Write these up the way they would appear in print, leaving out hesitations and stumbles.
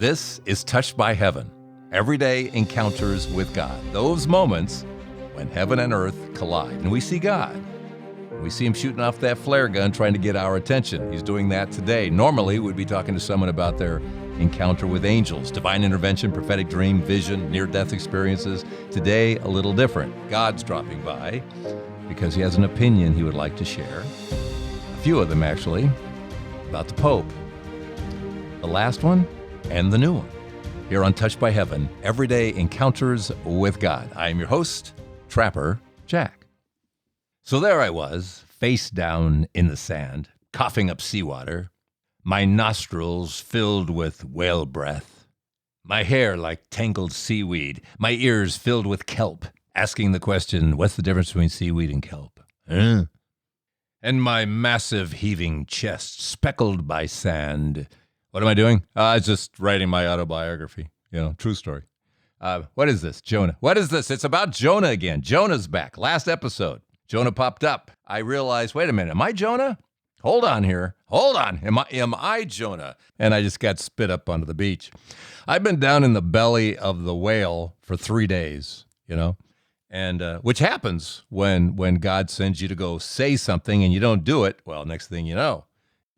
This is Touched by Heaven, everyday encounters with God. Those moments when heaven and earth collide and we see God. We see him shooting off that flare gun trying to get our attention. He's doing that today. Normally, we'd be talking to someone about their encounter with angels, divine intervention, prophetic dream, vision, near-death experiences. Today, a little different. God's dropping by because he has an opinion he would like to share. A few of them, actually, about the Pope. The last one and the new one. Here on Touched by Heaven, everyday encounters with God. I am your host, Trapper Jack. So there I was, face down in the sand, coughing up seawater, my nostrils filled with whale breath, my hair like tangled seaweed, my ears filled with kelp, asking the question, what's the difference between seaweed and kelp? And my massive heaving chest speckled by sand. What am I doing? I was just writing my autobiography, true story. What is this, Jonah? What is this? It's about Jonah again. Jonah's back. Last episode, Jonah popped up. I realized, wait a minute, am I Jonah? Hold on here. Hold on. Am I Jonah? And I just got spit up onto the beach. I've been down in the belly of the whale for 3 days, and which happens when God sends you to go say something and you don't do it. Well, next thing you know,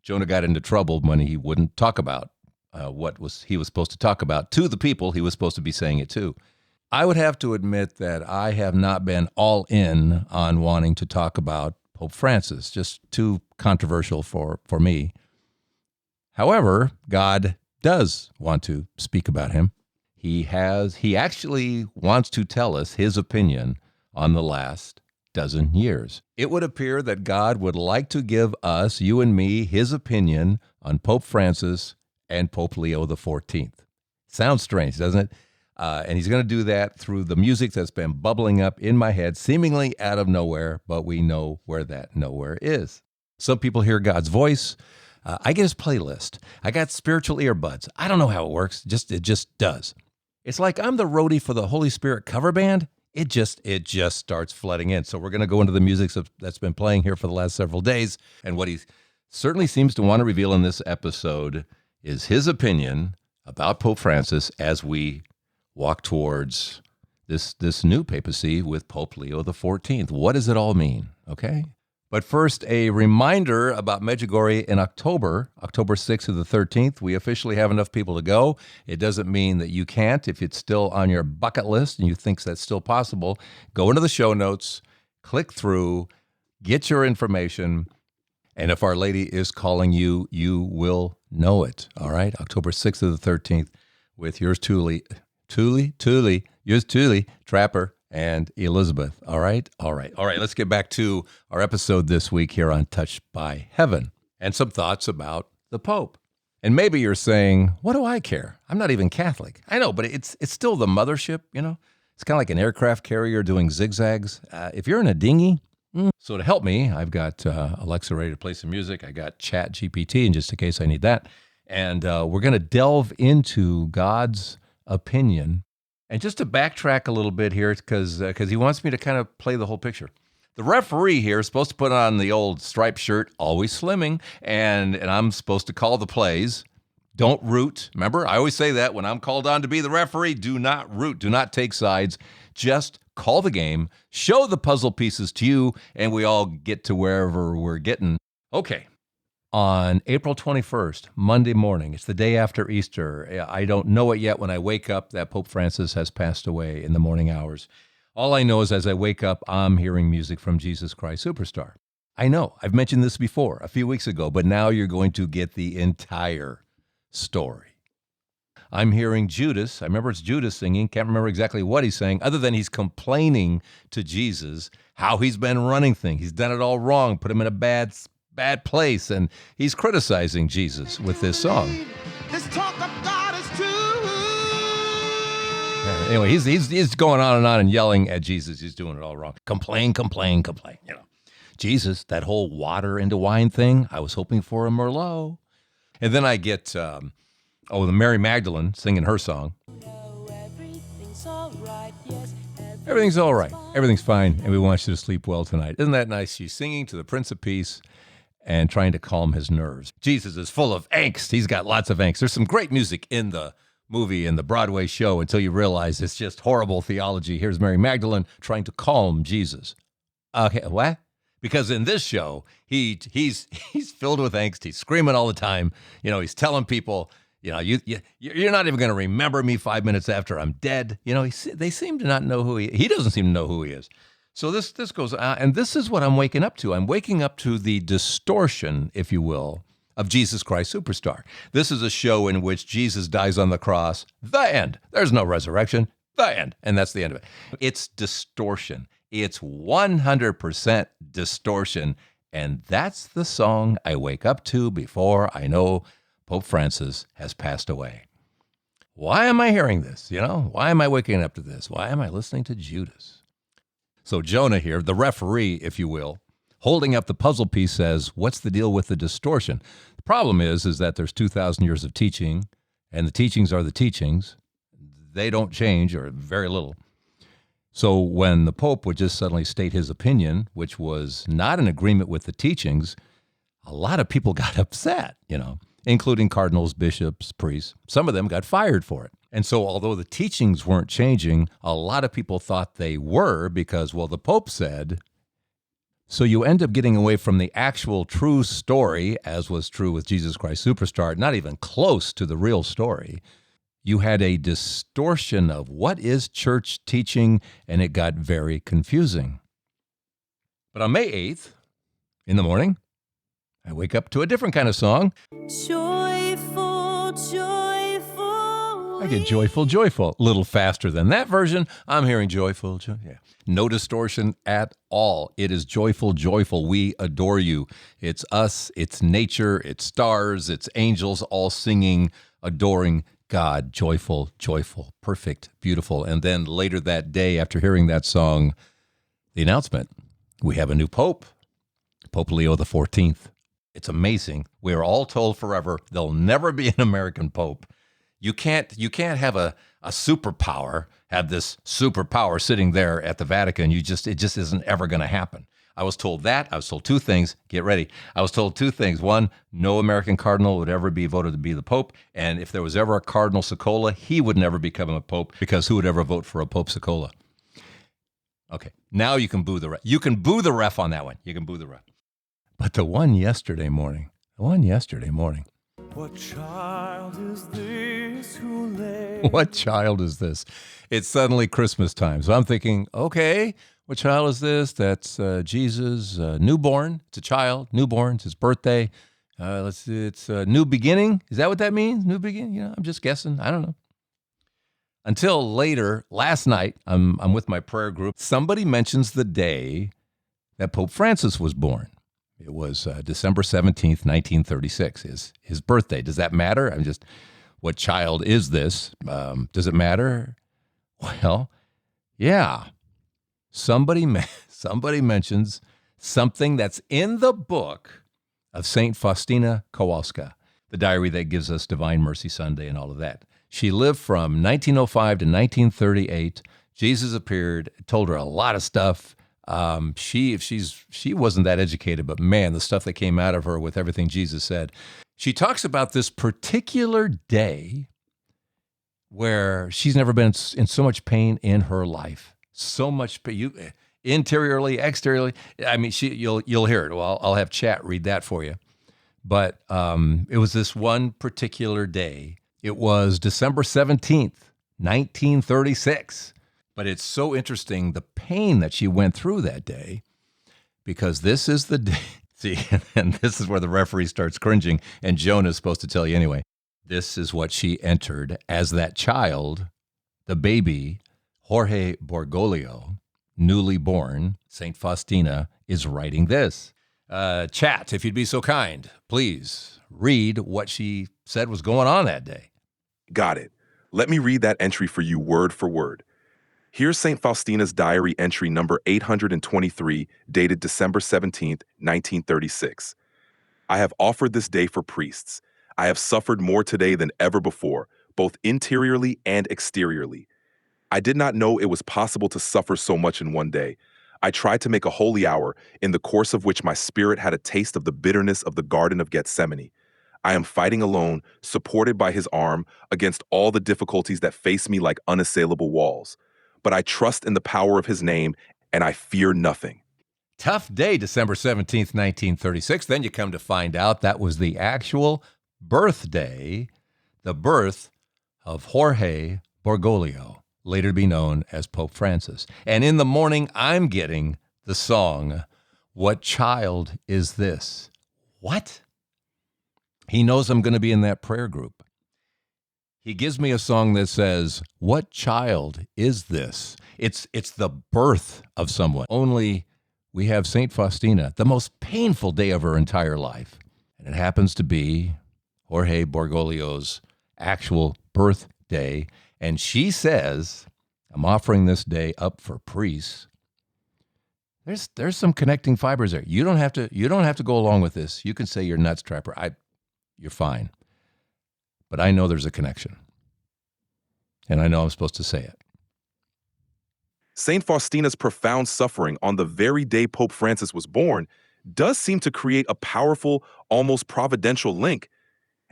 Jonah got into trouble when he wouldn't talk about what he was supposed to talk about to the people he was supposed to be saying it to. I would have to admit that I have not been all in on wanting to talk about Pope Francis, just too controversial for me. However, God does want to speak about him. He actually wants to tell us his opinion on the last dozen years. It would appear that God would like to give us, you and me, his opinion on Pope Francis and Pope Leo XIV. Sounds strange, doesn't it? And he's going to do that through the music that's been bubbling up in my head, seemingly out of nowhere, but we know where that nowhere is. Some people hear God's voice. I get his playlist. I got spiritual earbuds. I don't know how it works. It just does. It's like I'm the roadie for the Holy Spirit cover band. It just starts flooding in. So we're going to go into the music that's been playing here for the last several days. And what he certainly seems to want to reveal in this episode is his opinion about Pope Francis as we walk towards this new papacy with Pope Leo XIV. What does it all mean? Okay. But first, a reminder about Medjugorje in October 6th to the 13th. We officially have enough people to go. It doesn't mean that you can't. If it's still on your bucket list and you think that's still possible, go into the show notes, click through, get your information, and if Our Lady is calling you, you will know it. All right? October 6th to the 13th with yours truly, Trapper, and Elizabeth. All right. Let's get back to our episode this week here on Touched by Heaven and some thoughts about the Pope. And maybe you're saying, what do I care? I'm not even Catholic. I know, but it's still the mothership, It's kind of like an aircraft carrier doing zigzags. If you're in a dinghy, so to help me, I've got Alexa ready to play some music. I got Chat GPT in just in case I need that. And we're going to delve into God's opinion. And just to backtrack a little bit here, because he wants me to kind of play the whole picture. The referee here is supposed to put on the old striped shirt, always slimming, and I'm supposed to call the plays. Don't root. Remember, I always say that when I'm called on to be the referee, do not root, do not take sides. Just call the game, show the puzzle pieces to you, and we all get to wherever we're getting. Okay. On April 21st, Monday morning, it's the day after Easter. I don't know it yet when I wake up that Pope Francis has passed away in the morning hours. All I know is as I wake up, I'm hearing music from Jesus Christ Superstar. I know, I've mentioned this before a few weeks ago, but now you're going to get the entire story. I'm hearing Judas. I remember it's Judas singing. Can't remember exactly what he's saying, other than he's complaining to Jesus how he's been running things. He's done it all wrong, put him in a bad place, and he's criticizing Jesus with this song. This talk of God is true. Anyway, he's going on and yelling at Jesus. He's doing it all wrong. Complain. Jesus, that whole water into wine thing, I was hoping for a Merlot. And then I get, the Mary Magdalene singing her song. Everything's all right, yes. Everything's all right. Everything's fine, and we want you to sleep well tonight. Isn't that nice? She's singing to the Prince of Peace and trying to calm his nerves. Jesus is full of angst. He's got lots of angst. There's some great music in the movie and the Broadway show until you realize it's just horrible theology. Here's Mary Magdalene trying to calm Jesus. Okay, what? Because in this show, he's filled with angst. He's screaming all the time. He's telling people, you're not even going to remember me 5 minutes after I'm dead. They seem to not know who he doesn't seem to know who he is. So this goes, and this is what I'm waking up to. I'm waking up to the distortion, if you will, of Jesus Christ Superstar. This is a show in which Jesus dies on the cross. The end. There's no resurrection. The end. And that's the end of it. It's distortion. It's 100% distortion. And that's the song I wake up to before I know Pope Francis has passed away. Why am I hearing this? Why am I waking up to this? Why am I listening to Judas? So Jonah here, the referee, if you will, holding up the puzzle piece says, what's the deal with the distortion? The problem is that there's 2,000 years of teaching, and the teachings are the teachings. They don't change, or very little. So when the Pope would just suddenly state his opinion, which was not in agreement with the teachings, a lot of people got upset, including cardinals, bishops, priests. Some of them got fired for it. And so although the teachings weren't changing, a lot of people thought they were because, well, the Pope said. So you end up getting away from the actual true story, as was true with Jesus Christ Superstar, not even close to the real story. You had a distortion of what is church teaching, and it got very confusing. But on May 8th, in the morning, I wake up to a different kind of song. Joyful, joyful. I get joyful, joyful. A little faster than that version. I'm hearing joyful, yeah. No distortion at all. It is joyful, joyful. We adore you. It's us, it's nature, it's stars, it's angels all singing, adoring God. Joyful, joyful, perfect, beautiful. And then later that day, after hearing that song, the announcement, we have a new Pope, Pope Leo XIV. It's amazing. We are all told forever there'll never be an American Pope. You can't have a superpower, have this superpower sitting there at the Vatican. It just isn't ever going to happen. I was told that. I was told two things. Get ready. I was told two things. One, no American cardinal would ever be voted to be the Pope. And if there was ever a Cardinal Scola, he would never become a Pope, because who would ever vote for a Pope Scola? Okay, now you can boo the ref. You can boo the ref on that one. You can boo the ref. But the one yesterday morning. What child is this who lay? What child is this? It's suddenly Christmas time. So I'm thinking, okay, what child is this? That's Jesus, newborn. It's a child, newborn. It's his birthday. It's a new beginning. Is that what that means? New beginning? I'm just guessing. I don't know. Until later, last night, I'm with my prayer group. Somebody mentions the day that Pope Francis was born. It was December 17th, 1936, his birthday. Does that matter? What child is this? Does it matter? Well, yeah. Somebody mentions something that's in the book of St. Faustina Kowalska, the diary that gives us Divine Mercy Sunday and all of that. She lived from 1905 to 1938. Jesus appeared, told her a lot of stuff. She wasn't that educated, but man, the stuff that came out of her with everything Jesus said. She talks about this particular day where she's never been in so much pain in her life. So much pain, interiorly, exteriorly. I mean, you'll hear it. Well, I'll have chat read that for you. But it was this one particular day. It was December 17th, 1936. But it's so interesting, the pain that she went through that day, because this is the day. See, and this is where the referee starts cringing, and Jonah is supposed to tell you anyway. This is what she entered as that child, the baby, Jorge Bergoglio, newly born. St. Faustina is writing this. Chat, if you'd be so kind, please read what she said was going on that day. Got it. Let me read that entry for you word for word. Here's St. Faustina's diary entry number 823, dated December 17th, 1936. I have offered this day for priests. I have suffered more today than ever before, both interiorly and exteriorly. I did not know it was possible to suffer so much in one day. I tried to make a holy hour, in the course of which my spirit had a taste of the bitterness of the Garden of Gethsemane. I am fighting alone, supported by his arm, against all the difficulties that face me like unassailable walls. But I trust in the power of his name, and I fear nothing. Tough day, December 17th, 1936. Then you come to find out that was the actual birthday, the birth of Jorge Bergoglio, later to be known as Pope Francis. And in the morning, I'm getting the song, What Child Is This? What? He knows I'm going to be in that prayer group. He gives me a song that says, what child is this? It's the birth of someone. Only we have St. Faustina, the most painful day of her entire life. And it happens to be Jorge Bergoglio's actual birthday. And she says, I'm offering this day up for priests. There's some connecting fibers there. You don't have to go along with this. You can say you're nuts, Trapper. You're fine. But I know there's a connection. And I know I'm supposed to say it. St. Faustina's profound suffering on the very day Pope Francis was born does seem to create a powerful, almost providential link.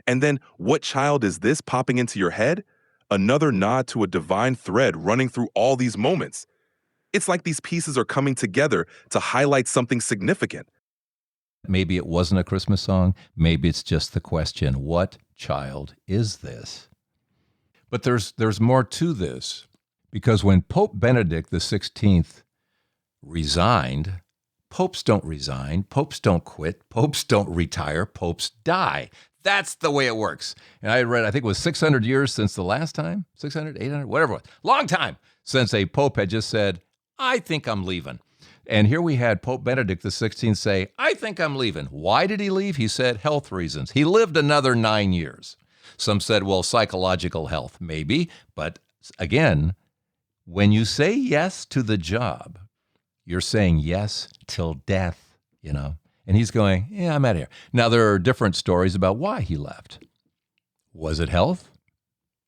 And then, what child is this popping into your head? Another nod to a divine thread running through all these moments. It's like these pieces are coming together to highlight something significant. Maybe it wasn't a Christmas song. Maybe it's just the question, what child is this? But there's more to this, because when Pope Benedict XVI resigned, popes don't resign, popes don't quit, popes don't retire, popes die. That's the way it works. And I read, I think it was 600 years since the last time, 600, 800, whatever it was, long time since a pope had just said, I think I'm leaving. And here we had Pope Benedict XVI say, I think I'm leaving. Why did he leave? He said health reasons. He lived another 9 years. Some said, well, psychological health, maybe. But again, when you say yes to the job, you're saying yes till death, And he's going, yeah, I'm out of here. Now, there are different stories about why he left. Was it health?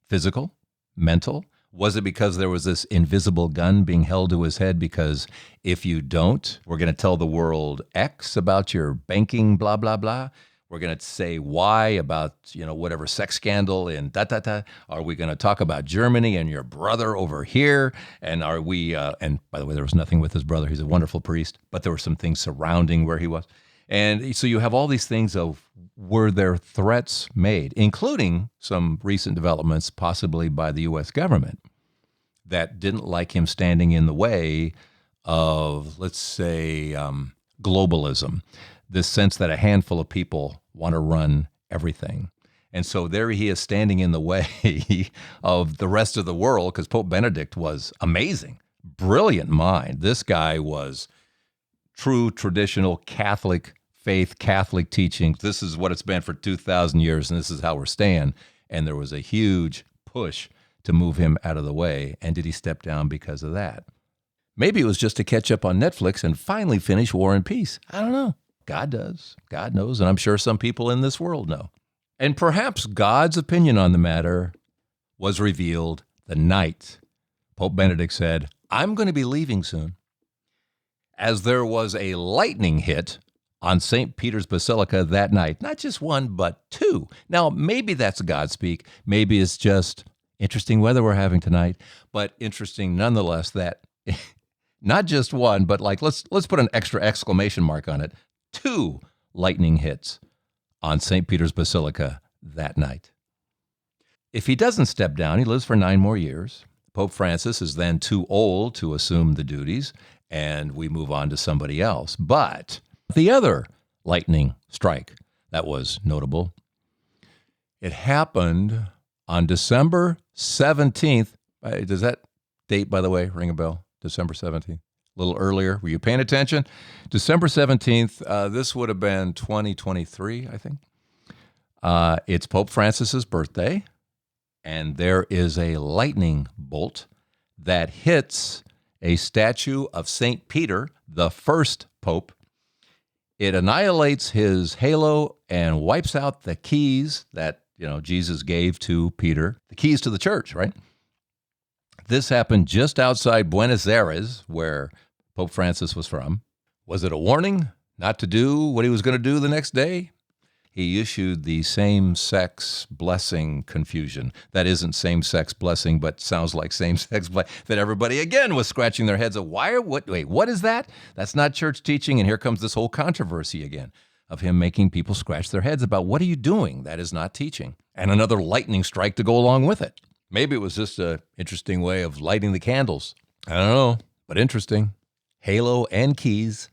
Physical? Mental? Was it because there was this invisible gun being held to his head because if you don't, we're going to tell the world X about your banking, blah, blah, blah. We're going to say Y about, whatever sex scandal and da-da-da. Are we going to talk about Germany and your brother over here? And are we, and by the way, there was nothing with his brother. He's a wonderful priest, but there were some things surrounding where he was. And so you have all these things of, were there threats made, including some recent developments, possibly by the U.S. government, that didn't like him standing in the way of, let's say, globalism, this sense that a handful of people want to run everything. And so there he is standing in the way of the rest of the world, because Pope Benedict was amazing, brilliant mind. This guy was true traditional Catholic faith, Catholic teachings. This is what it's been for 2,000 years, and this is how we're staying. And there was a huge push to move him out of the way. And did he step down because of that? Maybe it was just to catch up on Netflix and finally finish War and Peace. I don't know. God does. God knows, and I'm sure some people in this world know. And perhaps God's opinion on the matter was revealed the night Pope Benedict said, I'm going to be leaving soon, as there was a lightning hit on St. Peter's Basilica that night. Not just one, but two. Now, maybe that's God speak. Maybe it's just interesting weather we're having tonight, but interesting nonetheless that not just one, but let's put an extra exclamation mark on it. Two lightning hits on St. Peter's Basilica that night. If he doesn't step down, he lives for 9 more years. Pope Francis is then too old to assume the duties, and we move on to somebody else. But the other lightning strike that was notable, it happened on December 17th. Does that date, by the way, ring a bell? December 17th? A little earlier. Were you paying attention? December 17th, this would have been 2023, I think. It's Pope Francis's birthday, and there is a lightning bolt that hits a statue of St. Peter, the first pope. It annihilates his halo and wipes out the keys that, Jesus gave to Peter, the keys to the church, right? This happened just outside Buenos Aires, where Pope Francis was from. Was it a warning not to do what he was going to do the next day? he issued the same-sex blessing confusion. That isn't same-sex blessing, but sounds like same-sex blessing, that everybody, again, was scratching their heads. What is that? That's not church teaching, and here comes this whole controversy again of him making people scratch their heads about, what are you doing? That is not teaching. And another lightning strike to go along with it. Maybe it was just an interesting way of lighting the candles. I don't know, but interesting. Halo and keys.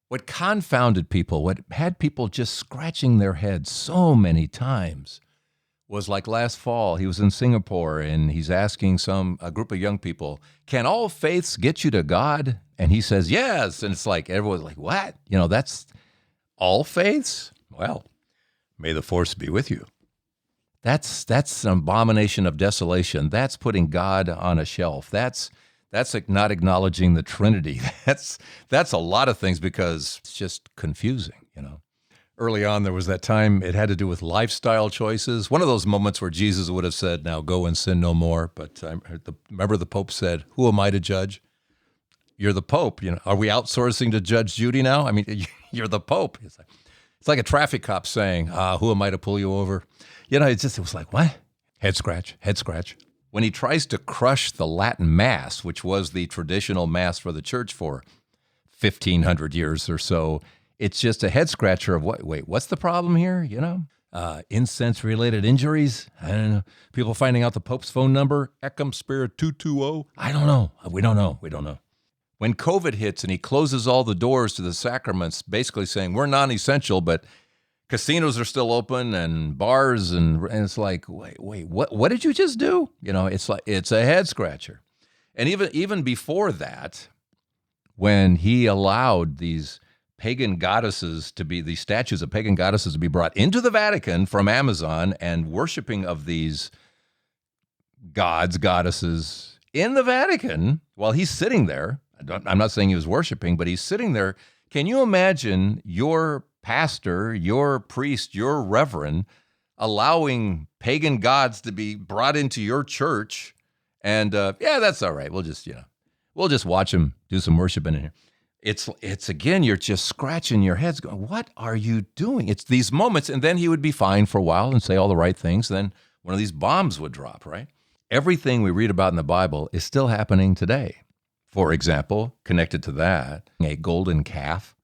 What confounded people, what had people just scratching their heads so many times, was like last fall. He was in Singapore, and he's asking a group of young people, can all faiths get you to God? And he says, yes. And it's like, everyone's like, what? That's all faiths? Well, may the force be with you. That's an abomination of desolation. That's putting God on a shelf. That's not acknowledging the Trinity. That's a lot of things, because it's just confusing, Early on, there was that time it had to do with lifestyle choices. One of those moments where Jesus would have said, now go and sin no more. But remember the Pope said, who am I to judge? You're the Pope. Are we outsourcing to Judge Judy now? I mean, you're the Pope. It's like a traffic cop saying, who am I to pull you over? It was like, what? Head scratch, head scratch. When he tries to crush the Latin Mass, which was the traditional Mass for the church for 1,500 years or so, it's just a head scratcher of what's the problem here? Incense-related injuries? I don't know. People finding out the Pope's phone number, Ecum Spirit 220? I don't know. We don't know. When COVID hits and he closes all the doors to the sacraments, basically saying we're non-essential, but casinos are still open and bars, and it's like, wait, what did you just do? It's a head scratcher. And even before that, when he allowed these pagan goddesses these statues of pagan goddesses to be brought into the Vatican from Amazon, and worshiping of these goddesses in the Vatican while he's sitting there. I'm not saying he was worshiping, but he's sitting there. Can you imagine your pastor, your priest, your reverend allowing pagan gods to be brought into your church? And that's all right. We'll just watch them do some worship in here. It's again, you're just scratching your heads going, what are you doing? It's these moments, and then he would be fine for a while and say all the right things. Then one of these bombs would drop, right? Everything we read about in the Bible is still happening today. For example, connected to that, a golden calf.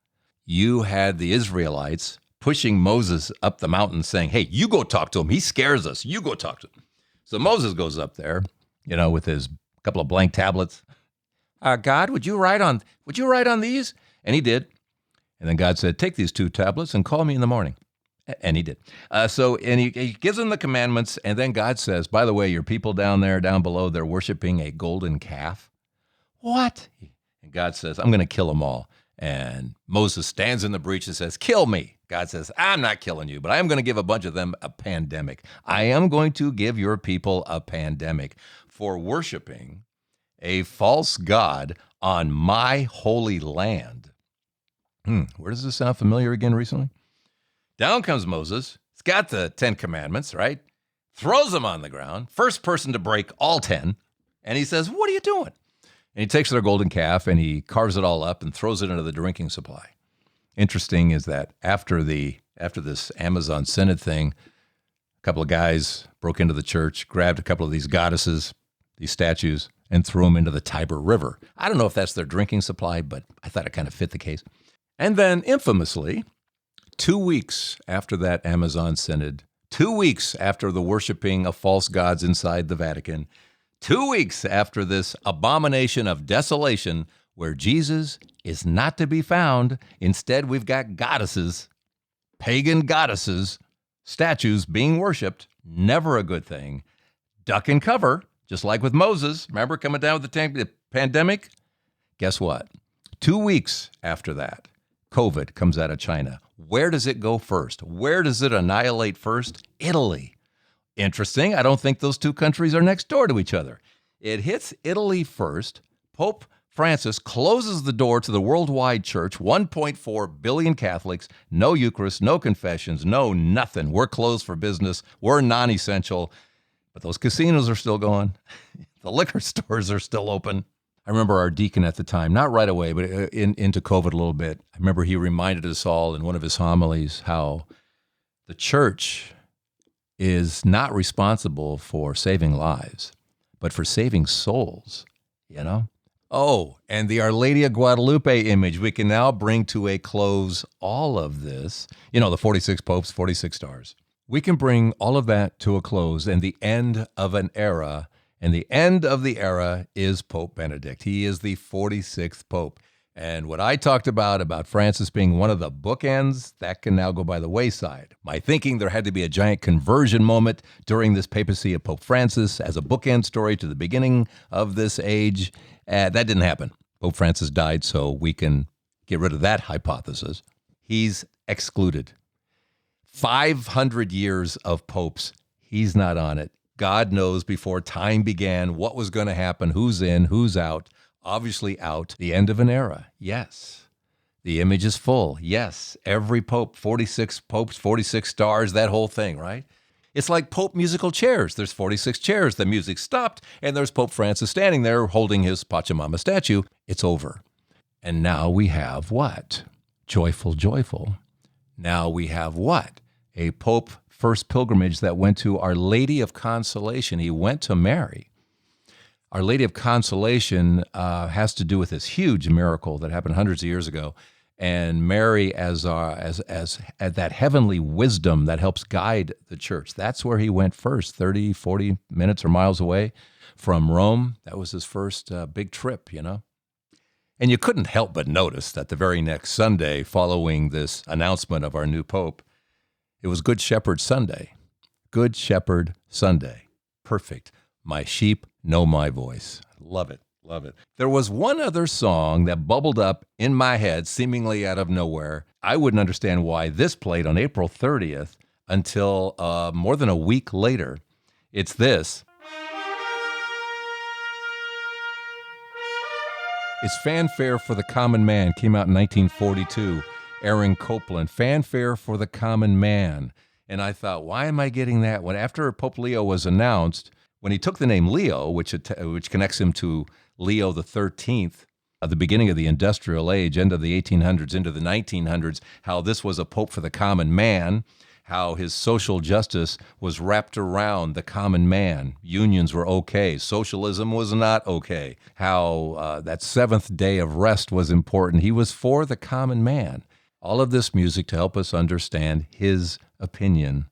You had the Israelites pushing Moses up the mountain saying, hey, you go talk to him. He scares us. You go talk to him. So Moses goes up there, with his couple of blank tablets. God, would you write on these? And he did. And then God said, take these 2 tablets and call me in the morning. And he did. And he gives them the commandments. And then God says, by the way, your people down below, they're worshiping a golden calf. What? And God says, I'm going to kill them all. And Moses stands in the breach and says, kill me. God says, I'm not killing you, but I am going to give a bunch of them a pandemic. I am going to give your people a pandemic for worshiping a false god on my holy land. Where does this sound familiar again recently? Down comes Moses. He's got the 10 commandments, right? Throws them on the ground. First person to break all 10. And he says, what are you doing? And he takes their golden calf and he carves it all up and throws it into the drinking supply. Interesting is that after this Amazon Synod thing, a couple of guys broke into the church, grabbed a couple of these goddesses, these statues, and threw them into the Tiber River. I don't know if that's their drinking supply, but I thought it kind of fit the case. And then infamously, 2 weeks after that Amazon Synod, 2 weeks after the worshiping of false gods inside the Vatican, 2 weeks after this abomination of desolation where Jesus is not to be found, instead we've got goddesses, pagan goddesses, statues being worshipped, never a good thing. Duck and cover, just like with Moses. Remember coming down with the pandemic? Guess what? 2 weeks after that, COVID comes out of China. Where does it go first? Where does it annihilate first? Italy. Interesting. I don't think those 2 countries are next door to each other. It hits Italy first. Pope Francis closes the door to the worldwide church, 1.4 billion Catholics, no Eucharist, no confessions, no nothing. We're closed for business. We're non-essential. But those casinos are still going. The liquor stores are still open. I remember our deacon at the time, not right away, but into COVID a little bit. I remember he reminded us all in one of his homilies how The church is not responsible for saving lives, but for saving souls, you know? Oh, and the Our Lady of Guadalupe image, we can now bring to a close all of this. The 46 popes, 46 stars. We can bring all of that to a close and the end of an era. And the end of the era is Pope Benedict. He is the 46th pope. And what I talked about Francis being one of the bookends, that can now go by the wayside. My thinking there had to be a giant conversion moment during this papacy of Pope Francis as a bookend story to the beginning of this age. That didn't happen. Pope Francis died, so we can get rid of that hypothesis. He's excluded. 500 years of popes, he's not on it. God knows before time began what was going to happen, who's in, who's out. Obviously out. The end of an era. Yes. The image is full. Yes. Every pope, 46 popes, 46 stars, that whole thing, right? It's like Pope musical chairs. There's 46 chairs. The music stopped, and there's Pope Francis standing there holding his Pachamama statue. It's over. And now we have what? Joyful, joyful. Now we have what? A pope first pilgrimage that went to Our Lady of Consolation. He went to Mary. Our Lady of Consolation has to do with this huge miracle that happened hundreds of years ago. And Mary as that heavenly wisdom that helps guide the church. That's where he went first, 30, 40 minutes or miles away from Rome. That was his first big trip, And you couldn't help but notice that the very next Sunday following this announcement of our new pope, it was Good Shepherd Sunday. Good Shepherd Sunday. Perfect. My sheep know my voice. Love it. Love it. There was one other song that bubbled up in my head, seemingly out of nowhere. I wouldn't understand why this played on April 30th until more than a week later. It's this. It's Fanfare for the Common Man. Came out in 1942. Aaron Copland. Fanfare for the Common Man. And I thought, why am I getting that? When after Pope Leo was announced, when he took the name Leo, which connects him to Leo the 13th, at the beginning of the industrial age, end of the 1800s, into the 1900s, how this was a pope for the common man, how his social justice was wrapped around the common man. Unions were okay. Socialism was not okay. How that seventh day of rest was important. He was for the common man. All of this music to help us understand his opinion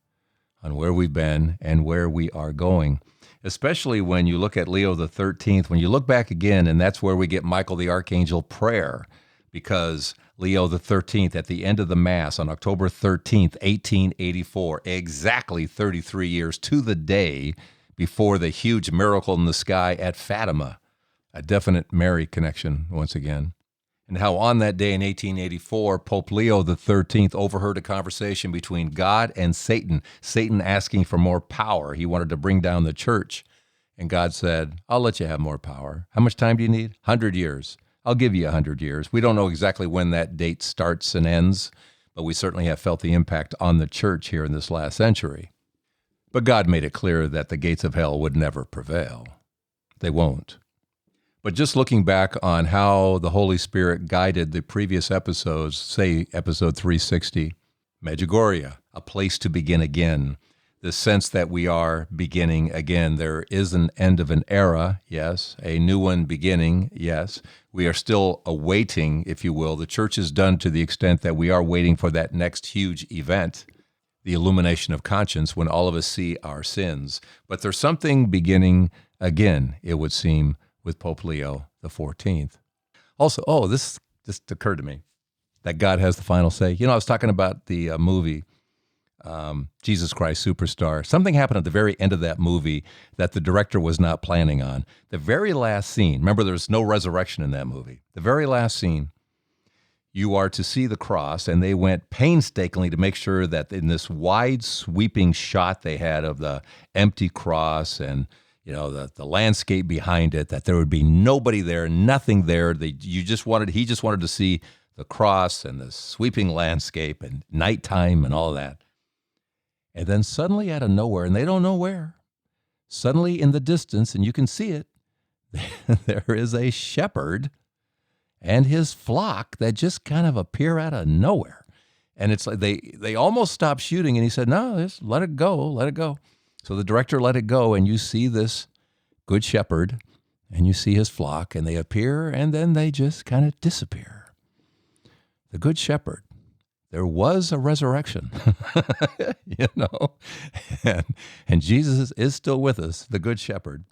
on where we've been and where we are going. Especially when you look at Leo the 13th, when you look back again, and that's where we get Michael the Archangel prayer, because Leo the 13th, at the end of the Mass on October 13th, 1884, exactly 33 years to the day before the huge miracle in the sky at Fatima, a definite Mary connection once again. And how on that day in 1884, Pope Leo the 13th overheard a conversation between God and Satan, Satan asking for more power. He wanted to bring down the church. And God said, I'll let you have more power. How much time do you need? 100 years. I'll give you 100 years. We don't know exactly when that date starts and ends, but we certainly have felt the impact on the church here in this last century. But God made it clear that the gates of hell would never prevail. They won't. But just looking back on how the Holy Spirit guided the previous episodes, say episode 360, Medjugorje, a place to begin again, the sense that we are beginning again. There is an end of an era, yes, a new one beginning, yes. We are still awaiting, if you will. The church is done to the extent that we are waiting for that next huge event, the illumination of conscience, when all of us see our sins. But there's something beginning again, it would seem, with Pope Leo the 14th. Also, this just occurred to me, that God has the final say. I was talking about the movie, Jesus Christ Superstar. Something happened at the very end of that movie that the director was not planning on. The very last scene, remember there's no resurrection in that movie. The very last scene, you are to see the cross, and they went painstakingly to make sure that in this wide sweeping shot they had of the empty cross and the landscape behind it, that there would be nobody there, nothing there. He just wanted to see the cross and the sweeping landscape and nighttime and all that. And then suddenly out of nowhere, and they don't know where, suddenly in the distance, and you can see it, there is a shepherd and his flock that just kind of appear out of nowhere. And it's like they almost stopped shooting, and he said, no, just let it go, let it go. So the director let it go, and you see this good shepherd, and you see his flock, and they appear, and then they just kind of disappear. The good shepherd. There was a resurrection, and Jesus is still with us, the good shepherd.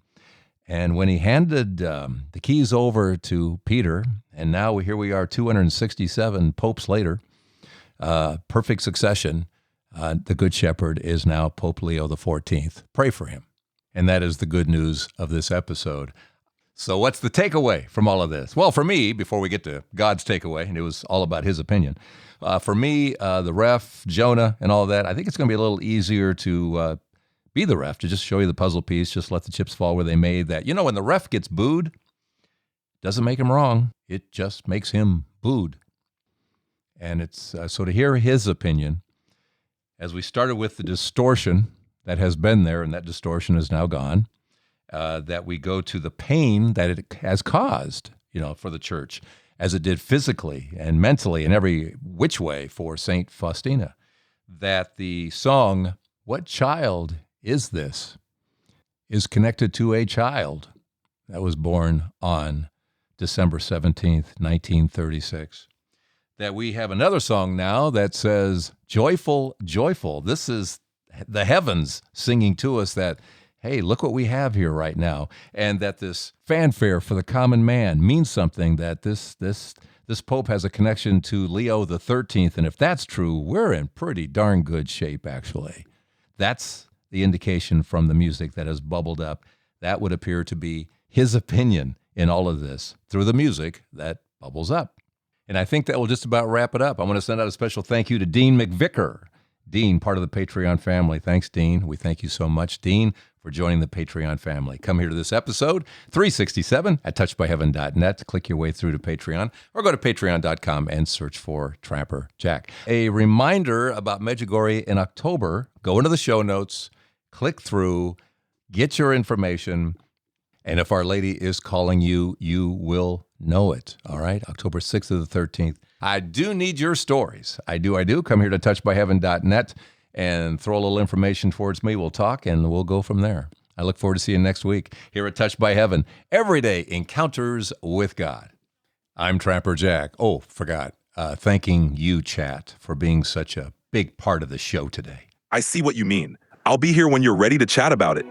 And when he handed the keys over to Peter, and now here we are 267 popes later, perfect succession, the Good Shepherd is now Pope Leo XIV. Pray for him. And that is the good news of this episode. So what's the takeaway from all of this? Well, for me, before we get to God's takeaway, and it was all about his opinion, for me, the ref, Jonah, and all that, I think it's going to be a little easier to be the ref, to just show you the puzzle piece, just let the chips fall where they may. That, when the ref gets booed, doesn't make him wrong. It just makes him booed. And it's so to hear his opinion, as we started with the distortion that has been there, and that distortion is now gone, that we go to the pain that it has caused, for the church, as it did physically and mentally and every which way for Saint Faustina, that the song, "What Child Is This?" is connected to a child that was born on December 17th, 1936. That we have another song now that says, "Joyful, joyful." This is the heavens singing to us that, hey, look what we have here right now. And that this fanfare for the common man means something, that this Pope has a connection to Leo the 13th. And if that's true, we're in pretty darn good shape, actually. That's the indication from the music that has bubbled up. That would appear to be his opinion in all of this through the music that bubbles up. And I think that will just about wrap it up. I want to send out a special thank you to Dean McVicker. Dean, part of the Patreon family. Thanks, Dean. We thank you so much, Dean, for joining the Patreon family. Come here to this episode, 367 at touchedbyheaven.net. Click your way through to Patreon, or go to patreon.com and search for Trapper Jack. A reminder about Medjugorje in October. Go into the show notes, click through, get your information, and if Our Lady is calling you, you will know it, all right? October 6th to the 13th. I do need your stories. I do. Come here to touchedbyheaven.net and throw a little information towards me. We'll talk, and we'll go from there. I look forward to seeing you next week here at Touched by Heaven. Everyday encounters with God. I'm Trapper Jack. Oh, forgot. Thanking you, chat, for being such a big part of the show today. I see what you mean. I'll be here when you're ready to chat about it.